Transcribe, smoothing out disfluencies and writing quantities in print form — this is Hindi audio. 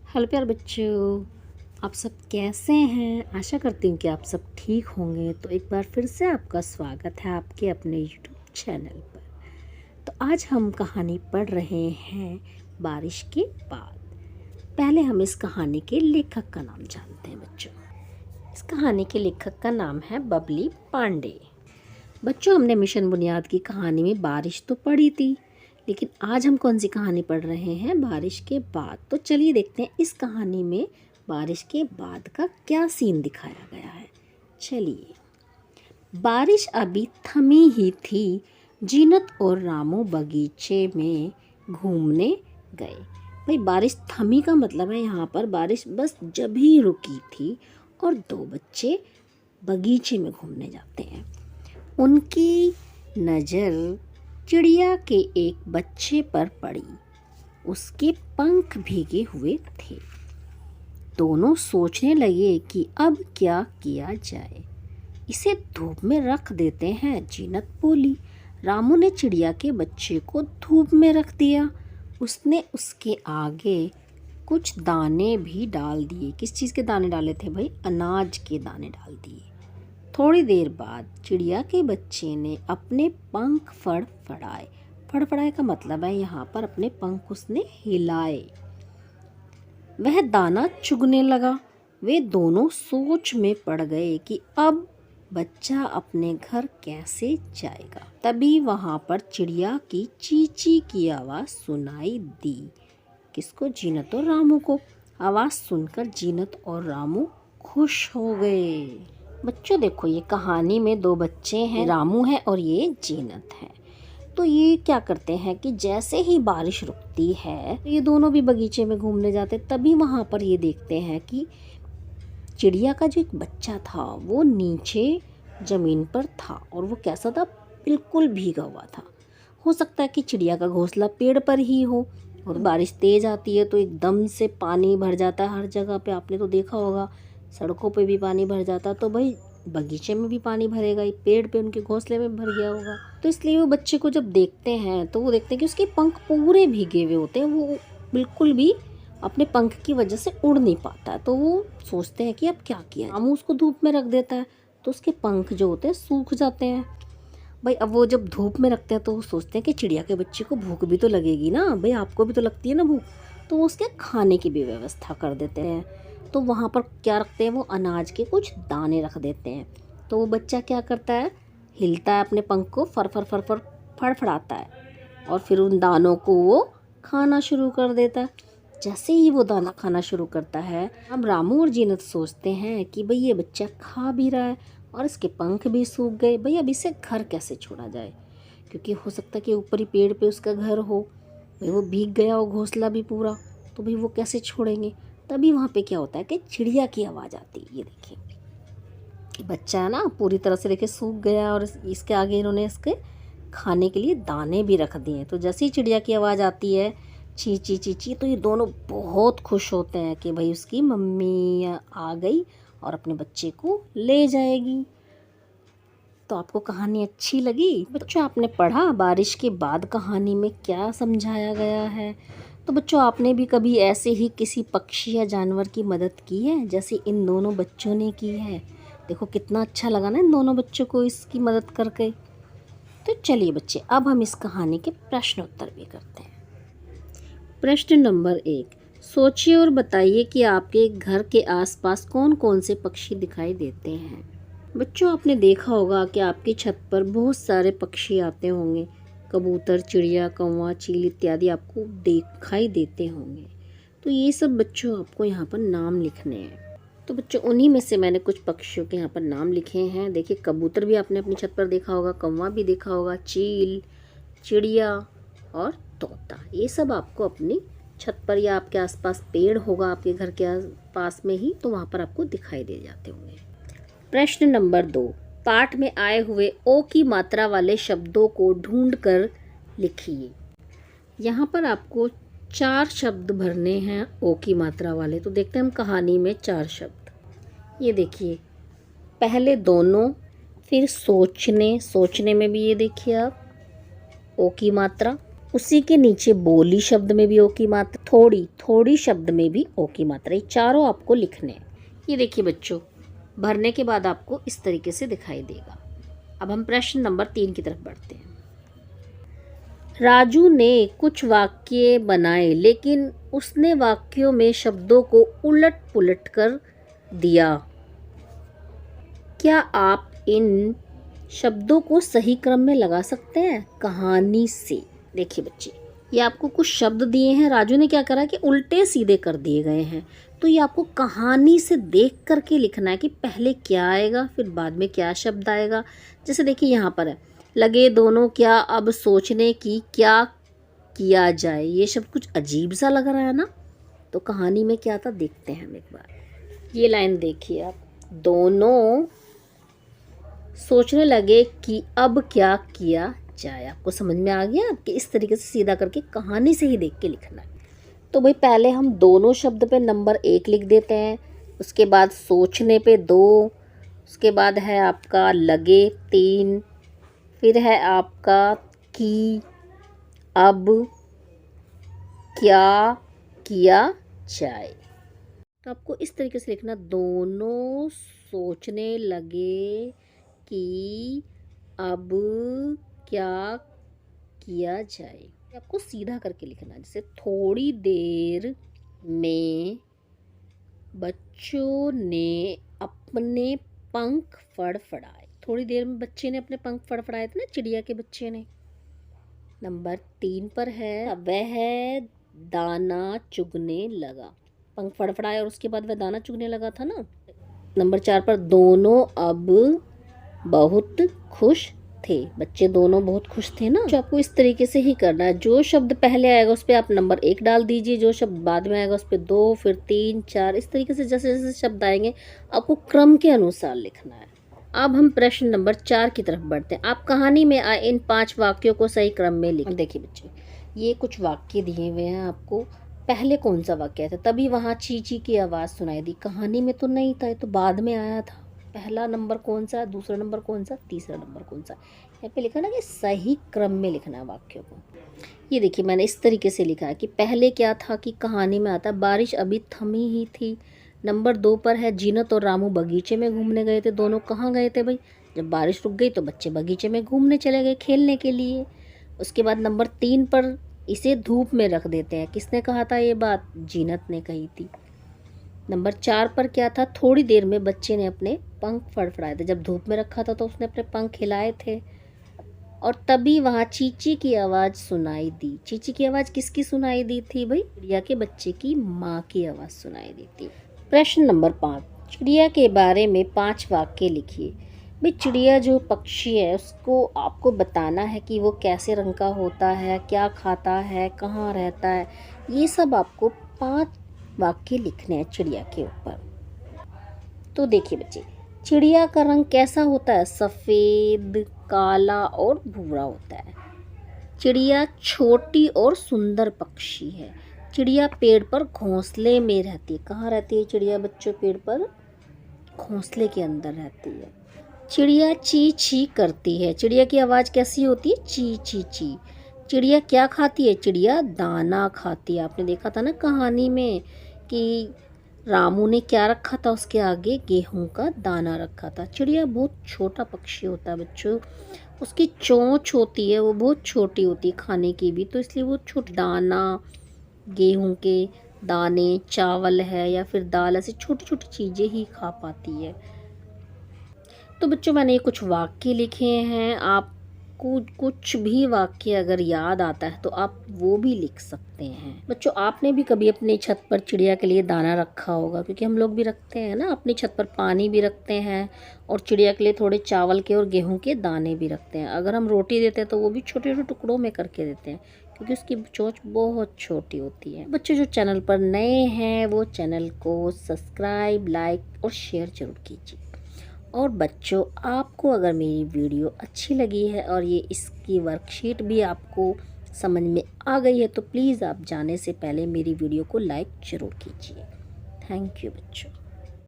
हेलो प्यारे बच्चों, आप सब कैसे हैं। आशा करती हूँ कि आप सब ठीक होंगे। तो एक बार फिर से आपका स्वागत है आपके अपने यूट्यूब चैनल पर। तो आज हम कहानी पढ़ रहे हैं बारिश के बाद। पहले हम इस कहानी के लेखक का नाम जानते हैं बच्चों। इस कहानी के लेखक का नाम है बबली पांडे। बच्चों, हमने मिशन बुनियाद की कहानी में बारिश तो पढ़ी थी, लेकिन आज हम कौन सी कहानी पढ़ रहे हैं? बारिश के बाद। तो चलिए देखते हैं इस कहानी में बारिश के बाद का क्या सीन दिखाया गया है। चलिए। बारिश अभी थमी ही थी। जीनत और रामू बगीचे में घूमने गए। भाई, बारिश थमी का मतलब है यहाँ पर बारिश बस जब ही रुकी थी और दो बच्चे बगीचे में घूमने जाते हैं। उनकी नज़र चिड़िया के एक बच्चे पर पड़ी। उसके पंख भीगे हुए थे। दोनों सोचने लगे कि अब क्या किया जाए। इसे धूप में रख देते हैं, जीनत बोली। रामू ने चिड़िया के बच्चे को धूप में रख दिया। उसने उसके आगे कुछ दाने भी डाल दिए। किस चीज़ के दाने डाले थे भाई? अनाज के दाने डाल दिए। थोड़ी देर बाद चिड़िया के बच्चे ने अपने पंख फड़फड़ाए। फड़फड़ाए का मतलब है यहाँ पर अपने पंख उसने हिलाए। वह दाना चुगने लगा। वे दोनों सोच में पड़ गए कि अब बच्चा अपने घर कैसे जाएगा। तभी वहाँ पर चिड़िया की चींची की आवाज़ सुनाई दी। किसको? जीनत और रामू को। आवाज़ सुनकर जीनत और रामू खुश हो गए। बच्चों देखो, ये कहानी में दो बच्चे हैं, रामू है और ये जीनत है। तो ये क्या करते हैं कि जैसे ही बारिश रुकती है ये दोनों भी बगीचे में घूमने जाते। तभी वहाँ पर ये देखते हैं कि चिड़िया का जो एक बच्चा था वो नीचे ज़मीन पर था और वो कैसा था? बिल्कुल भीगा हुआ था। हो सकता है कि चिड़िया का घोंसला पेड़ पर ही हो और बारिश तेज़ आती है तो एकदम से पानी भर जाता है हर जगह पे। आपने तो देखा होगा, सड़कों पे भी पानी भर जाता, तो भाई बगीचे में भी पानी भरेगा ही। पेड़ पे उनके घोंसले में भर गया होगा। तो इसलिए वो बच्चे को जब देखते हैं तो वो देखते हैं कि उसके पंख पूरे भीगे हुए होते हैं। वो बिल्कुल भी अपने पंख की वजह से उड़ नहीं पाता है। तो वो सोचते हैं कि अब क्या किया। रामू उसको धूप में रख देता है तो उसके पंख जो होते हैं सूख जाते हैं। भाई, अब वो जब धूप में रखते हैं तो वो सोचते हैं कि चिड़िया के बच्चे को भूख भी तो लगेगी ना। भाई, आपको भी तो लगती है ना भूख। तो वो उसके खाने की भी व्यवस्था कर देते हैं। तो वहाँ पर क्या रखते हैं? वो अनाज के कुछ दाने रख देते हैं। तो वो बच्चा क्या करता है? हिलता है अपने पंख को, फर फर फर फर फड़फड़ाता है और फिर उन दानों को वो खाना शुरू कर देता है। जैसे ही वो दाना खाना शुरू करता है, अब रामू और जीनत सोचते हैं कि भाई ये बच्चा खा भी रहा है और इसके पंख भी सूख गए। भाई, अब इसे घर कैसे छोड़ा जाए? क्योंकि हो सकता है कि ऊपर ही पेड़ पे उसका घर हो। भाई, वो भीग गया हो घोंसला भी पूरा, तो भाई वो कैसे छोड़ेंगे? तभी वहाँ पे क्या होता है कि चिड़िया की आवाज़ आती है। ये देखिए कि बच्चा है ना पूरी तरह से देखिए सूख गया और इसके आगे इन्होंने इसके खाने के लिए दाने भी रख दिए। तो जैसे ही चिड़िया की आवाज़ आती है, ची ची ची ची, तो ये दोनों बहुत खुश होते हैं कि भाई उसकी मम्मी आ गई और अपने बच्चे को ले जाएगी। तो आपको कहानी अच्छी लगी? बच्चों, आपने पढ़ा बारिश के बाद कहानी में क्या समझाया गया है? तो बच्चों, आपने भी कभी ऐसे ही किसी पक्षी या जानवर की मदद की है जैसे इन दोनों बच्चों ने की है? देखो कितना अच्छा लगा ना इन दोनों बच्चों को इसकी मदद करके। तो चलिए बच्चे, अब हम इस कहानी के प्रश्न उत्तर भी करते हैं। प्रश्न नंबर 1, सोचिए और बताइए कि आपके घर के आसपास कौन कौन से पक्षी दिखाई देते हैं। बच्चों, आपने देखा होगा कि आपकी छत पर बहुत सारे पक्षी आते होंगे। कबूतर, चिड़िया, कौवा, चील इत्यादि आपको दिखाई देते होंगे। तो ये सब बच्चों आपको यहाँ पर नाम लिखने हैं। तो बच्चों, उन्हीं में से मैंने कुछ पक्षियों के यहाँ पर नाम लिखे हैं। देखिए, कबूतर भी आपने अपनी छत पर देखा होगा, कौवा भी देखा होगा, चील, चिड़िया और तोता, ये सब आपको अपनी छत पर या आपके आसपास पेड़ होगा आपके घर के पास में ही, तो वहाँ पर आपको दिखाई दे जाते होंगे। प्रश्न नंबर 2, पाठ में आए हुए ओ की मात्रा वाले शब्दों को ढूंढकर लिखिए। यहाँ पर आपको 4 शब्द भरने हैं ओ की मात्रा वाले। तो देखते हैं हम कहानी में 4 शब्द। ये देखिए, पहले दोनों, फिर सोचने, सोचने में भी ये देखिए आप ओ की मात्रा, उसी के नीचे बोली शब्द में भी ओ की मात्रा, थोड़ी थोड़ी शब्द में भी ओ की मात्रा, ये चारों आपको लिखने हैं। ये देखिए बच्चों, भरने के बाद आपको इस तरीके से दिखाई देगा। अब हम प्रश्न नंबर 3 की तरफ बढ़ते हैं। राजू ने कुछ वाक्य बनाए, लेकिन उसने वाक्यों में शब्दों को उलट पुलट कर दिया। क्या आप इन शब्दों को सही क्रम में लगा सकते हैं कहानी से? देखिए बच्चे, ये आपको कुछ शब्द दिए हैं, राजू ने क्या करा कि उल्टे सीधे कर दिए गए हैं। तो ये आपको कहानी से देख करके लिखना है कि पहले क्या आएगा फिर बाद में क्या शब्द आएगा। जैसे देखिए यहाँ पर है, लगे दोनों क्या अब सोचने की क्या किया जाए। ये शब्द कुछ अजीब सा लग रहा है ना, तो कहानी में क्या था देखते हैं हम एक बार। ये लाइन देखिए आप, दोनों सोचने लगे कि अब क्या किया जाए। आपको समझ में आ गया? आपके इस तरीके से सीधा करके कहानी से ही देख के लिखना है। तो भाई पहले हम दोनों शब्द पे नंबर 1 लिख देते हैं, उसके बाद सोचने पे 2, उसके बाद है आपका लगे 3, फिर है आपका कि अब क्या किया जाए। तो आपको इस तरीके से लिखना, दोनों सोचने लगे कि अब क्या किया जाए। आपको सीधा करके लिखना है। जैसे थोड़ी देर में बच्चों ने अपने पंख फड़फड़ाए। थोड़ी देर में बच्चे ने अपने पंख फड़फड़ाए थे ना, चिड़िया के बच्चे ने। नंबर 3 पर है, वह दाना चुगने लगा। पंख फड़फड़ाया और उसके बाद वह दाना चुगने लगा था ना। नंबर 4 पर, दोनों अब बहुत खुश थे। बच्चे दोनों बहुत खुश थे ना। जो आपको इस तरीके से ही करना है, जो शब्द पहले आएगा उस पर आप नंबर 1 डाल दीजिए, जो शब्द बाद में आएगा उस पर 2, फिर 3, 4, इस तरीके से जैसे जैसे शब्द आएंगे आपको क्रम के अनुसार लिखना है। अब हम प्रश्न नंबर 4 की तरफ बढ़ते हैं। आप कहानी में आए इन 5 वाक्यों को सही क्रम में लिखें। देखिए बच्चे, ये कुछ वाक्य दिए हुए हैं आपको। पहले कौन सा वाक्य था? तभी वहाँ चींची की आवाज़ सुनाई दी। कहानी में तो नहीं था, ये तो बाद में आया था। पहला नंबर कौन सा, दूसरा नंबर कौन सा, तीसरा नंबर कौन सा? यहाँ पे लिखा ना कि सही क्रम में लिखना है वाक्यों को। ये देखिए मैंने इस तरीके से लिखा है कि पहले क्या था कि कहानी में आता, बारिश अभी थमी ही थी। नंबर 2 पर है, जीनत और रामू बगीचे में घूमने गए थे। दोनों कहाँ गए थे भाई? जब बारिश रुक गई तो बच्चे बगीचे में घूमने चले गए, खेलने के लिए। उसके बाद नंबर 3 पर, इसे धूप में रख देते हैं। किसने कहा था ये बात? जीनत ने कही थी। नंबर 4 पर क्या था? थोड़ी देर में बच्चे ने अपने पंख फड़फड़ाए थे। जब धूप में रखा था तो उसने अपने पंख हिलाए थे और तभी वहाँ चींची की आवाज़ सुनाई दी। चींची की आवाज़ किसकी सुनाई दी थी भाई? चिड़िया के बच्चे की माँ की आवाज़ सुनाई दी थी। प्रश्न नंबर 5, चिड़िया के बारे में 5 वाक्य लिखिए। भाई चिड़िया जो पक्षी है उसको आपको बताना है कि वो कैसे रंग का होता है, क्या खाता है, कहाँ रहता है। ये सब आपको 5 वाक्य लिखने हैं चिड़िया के ऊपर। तो देखिए बच्चे, चिड़िया का रंग कैसा होता है? सफ़ेद, काला और भूरा होता है। चिड़िया छोटी और सुंदर पक्षी है। चिड़िया पेड़ पर घोंसले में रहती है। कहाँ रहती है चिड़िया बच्चों? पेड़ पर घोंसले के अंदर रहती है। चिड़िया ची ची करती है। चिड़िया की आवाज़ कैसी होती है? ची ची ची। चिड़िया क्या खाती है? चिड़िया दाना खाती है। आपने देखा था ना कहानी में कि रामू ने क्या रखा था उसके आगे? गेहूं का दाना रखा था। चिड़िया बहुत छोटा पक्षी होता है बच्चों। उसकी चोंच होती है, वो बहुत छोटी होती है खाने की भी, तो इसलिए वो छोटा दाना, गेहूं के दाने, चावल है या फिर दाल, ऐसी छोटी छोटी चीज़ें ही खा पाती है। तो बच्चों मैंने ये कुछ वाक्य लिखे हैं। आपको कुछ भी वाक्य अगर याद आता है तो आप वो भी लिख सकते हैं। बच्चों आपने भी कभी अपनी छत पर चिड़िया के लिए दाना रखा होगा, क्योंकि हम लोग भी रखते हैं ना, अपनी छत पर पानी भी रखते हैं और चिड़िया के लिए थोड़े चावल के और गेहूं के दाने भी रखते हैं। अगर हम रोटी देते हैं तो वो भी छोटे छोटे टुकड़ों में करके देते हैं, क्योंकि उसकी चोंच बहुत छोटी होती है। बच्चों जो चैनल पर नए हैं वो चैनल को सब्सक्राइब, लाइक और शेयर जरूर कीजिए। और बच्चों आपको अगर मेरी वीडियो अच्छी लगी है और ये इसकी वर्कशीट भी आपको समझ में आ गई है तो प्लीज़ आप जाने से पहले मेरी वीडियो को लाइक ज़रूर कीजिए। थैंक यू बच्चों।